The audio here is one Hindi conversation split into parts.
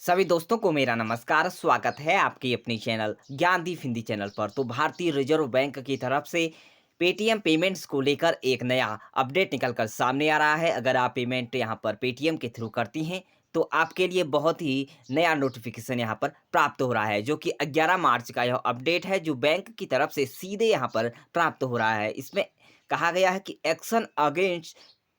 सभी दोस्तों को मेरा नमस्कार। स्वागत है आपकी अपनी चैनल ज्ञानदीप हिंदी चैनल पर। तो भारतीय रिजर्व बैंक की तरफ से पेटीएम पेमेंट्स को लेकर एक नया अपडेट निकल कर सामने आ रहा है। अगर आप पेमेंट यहाँ पर पेटीएम के थ्रू करती हैं तो आपके लिए बहुत ही नया नोटिफिकेशन यहाँ पर प्राप्त हो रहा है, जो कि 11 मार्च का यह अपडेट है, जो बैंक की तरफ से सीधे यहाँ पर प्राप्त हो रहा है। इसमें कहा गया है कि action against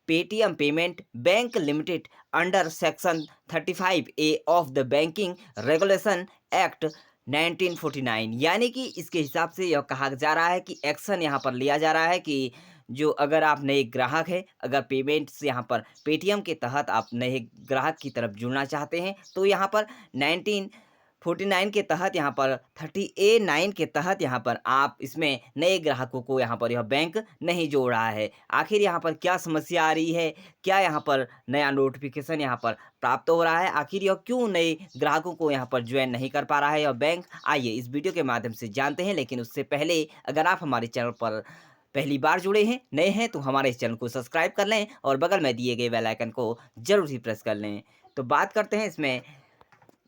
Paytm payment bank limited under section 35A of the banking regulation act 1949, यानी कि इसके हिसाब से यह कहा जा रहा है कि एक्शन यहाँ पर लिया जा रहा है कि जो अगर आप नए ग्राहक हैं, अगर पेमेंट्स यहाँ पर पेटीएम के तहत आप नए ग्राहक की तरफ जुड़ना चाहते हैं तो यहाँ पर 1949 के तहत यहाँ पर 30A9 के तहत यहाँ पर आप इसमें नए ग्राहकों को यहाँ पर यह बैंक नहीं जोड़ रहा है। आखिर यहाँ पर क्या समस्या आ रही है? क्या यहाँ पर नया नोटिफ़िकेशन यहाँ पर प्राप्त हो रहा है? आखिर यह क्यों नए ग्राहकों को यहाँ पर जॉइन नहीं कर पा रहा है यह बैंक? आइए इस वीडियो के माध्यम से जानते हैं, लेकिन उससे पहले अगर आप हमारे चैनल पर पहली बार जुड़े हैं, नए हैं, तो हमारे इस चैनल को सब्सक्राइब कर लें और बगल में दिए गए बेल आइकन को ज़रूर ही प्रेस कर लें। तो बात करते हैं इसमें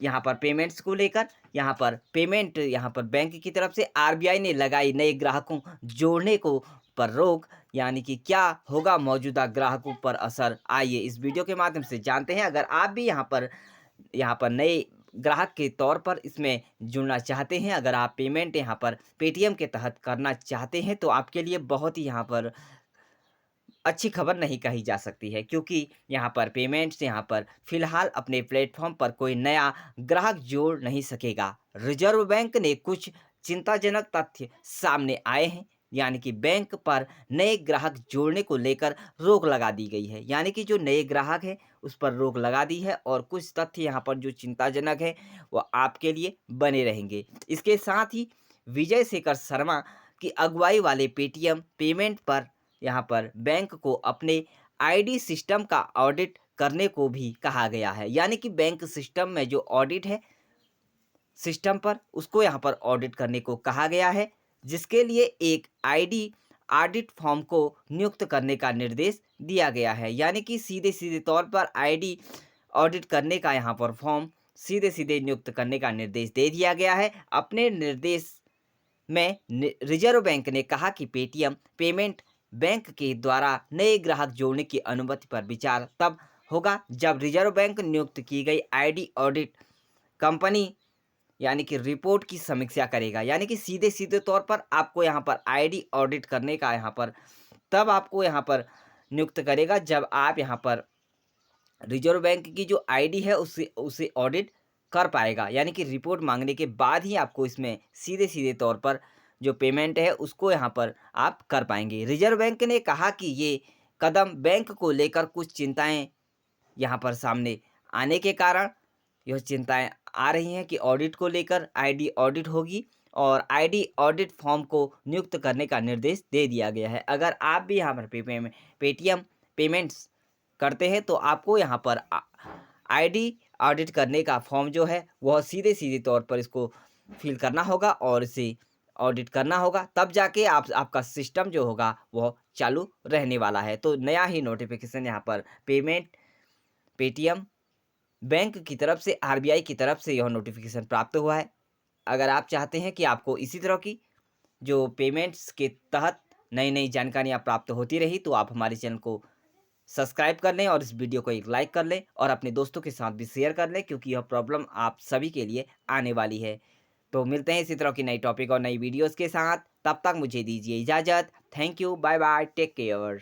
यहाँ पर पेमेंट्स को लेकर। यहाँ पर पेमेंट यहाँ पर बैंक की तरफ से आरबीआई ने लगाई नए ग्राहकों जोड़ने को पर रोक, यानी कि क्या होगा मौजूदा ग्राहकों पर असर? आइए इस वीडियो के माध्यम से जानते हैं। अगर आप भी यहाँ पर नए ग्राहक के तौर पर इसमें जुड़ना चाहते हैं, अगर आप पेमेंट यहाँ पर पेटीएम के तहत करना चाहते हैं तो आपके लिए बहुत ही यहाँ पर अच्छी खबर नहीं कही जा सकती है, क्योंकि यहाँ पर पेमेंट्स यहाँ पर फिलहाल अपने प्लेटफॉर्म पर कोई नया ग्राहक जोड़ नहीं सकेगा। रिजर्व बैंक ने कुछ चिंताजनक तथ्य सामने आए हैं, यानी कि बैंक पर नए ग्राहक जोड़ने को लेकर रोक लगा दी गई है, यानी कि जो नए ग्राहक है उस पर रोक लगा दी है और कुछ तथ्य यहाँ पर जो चिंताजनक है वो आपके लिए बने रहेंगे। इसके साथ ही विजय शेखर शर्मा की अगुवाई वाले पेटीएम पेमेंट पर यहाँ पर बैंक को अपने आईडी सिस्टम का ऑडिट करने को भी कहा गया है, यानी कि बैंक सिस्टम में जो ऑडिट है सिस्टम पर, उसको यहाँ पर ऑडिट करने को कहा गया है, जिसके लिए एक आईडी ऑडिट फॉर्म को नियुक्त करने का निर्देश दिया गया है। यानी कि सीधे सीधे तौर पर आईडी ऑडिट करने का यहाँ पर फॉर्म सीधे सीधे नियुक्त करने का निर्देश दे दिया गया है। अपने निर्देश में रिजर्व बैंक ने कहा कि पेटीएम पेमेंट बैंक के द्वारा नए ग्राहक जोड़ने की अनुमति पर विचार तब होगा जब रिजर्व बैंक नियुक्त की गई आईडी ऑडिट कंपनी यानी कि रिपोर्ट की समीक्षा करेगा। यानी कि सीधे सीधे तौर पर आपको यहाँ पर आईडी ऑडिट करने का यहाँ पर तब आपको यहाँ पर नियुक्त करेगा जब आप यहाँ पर रिजर्व बैंक की जो आईडी है उसे उसे ऑडिट कर पाएगा। यानी कि रिपोर्ट मांगने के बाद ही आपको इसमें सीधे सीधे तौर पर जो पेमेंट है उसको यहाँ पर आप कर पाएंगे। रिजर्व बैंक ने कहा कि ये कदम बैंक को लेकर कुछ चिंताएं यहाँ पर सामने आने के कारण यह चिंताएं आ रही हैं कि ऑडिट को लेकर आईडी ऑडिट होगी और आईडी ऑडिट फॉर्म को नियुक्त करने का निर्देश दे दिया गया है। अगर आप भी यहाँ पर पेटीएम पेमेंट्स करते हैं तो आपको यहाँ पर आईडी ऑडिट करने का फॉर्म जो है वह सीधे सीधे तौर पर इसको फिल करना होगा और इसे ऑडिट करना होगा, तब जाके आपका सिस्टम जो होगा वह चालू रहने वाला है। तो नया ही नोटिफिकेशन यहाँ पर पेटीएम बैंक की तरफ से आरबीआई की तरफ से यह नोटिफिकेशन प्राप्त हुआ है। अगर आप चाहते हैं कि आपको इसी तरह की जो पेमेंट्स के तहत नई नई जानकारियाँ प्राप्त होती रही तो आप हमारे चैनल को सब्सक्राइब कर लें और इस वीडियो को एक लाइक कर लें और अपने दोस्तों के साथ भी शेयर कर लें, क्योंकि यह प्रॉब्लम आप सभी के लिए आने वाली है। तो मिलते हैं इसी तरह की नई टॉपिक और नई वीडियोस के साथ। तब तक मुझे दीजिए इजाज़त। Thank you, bye bye, take care.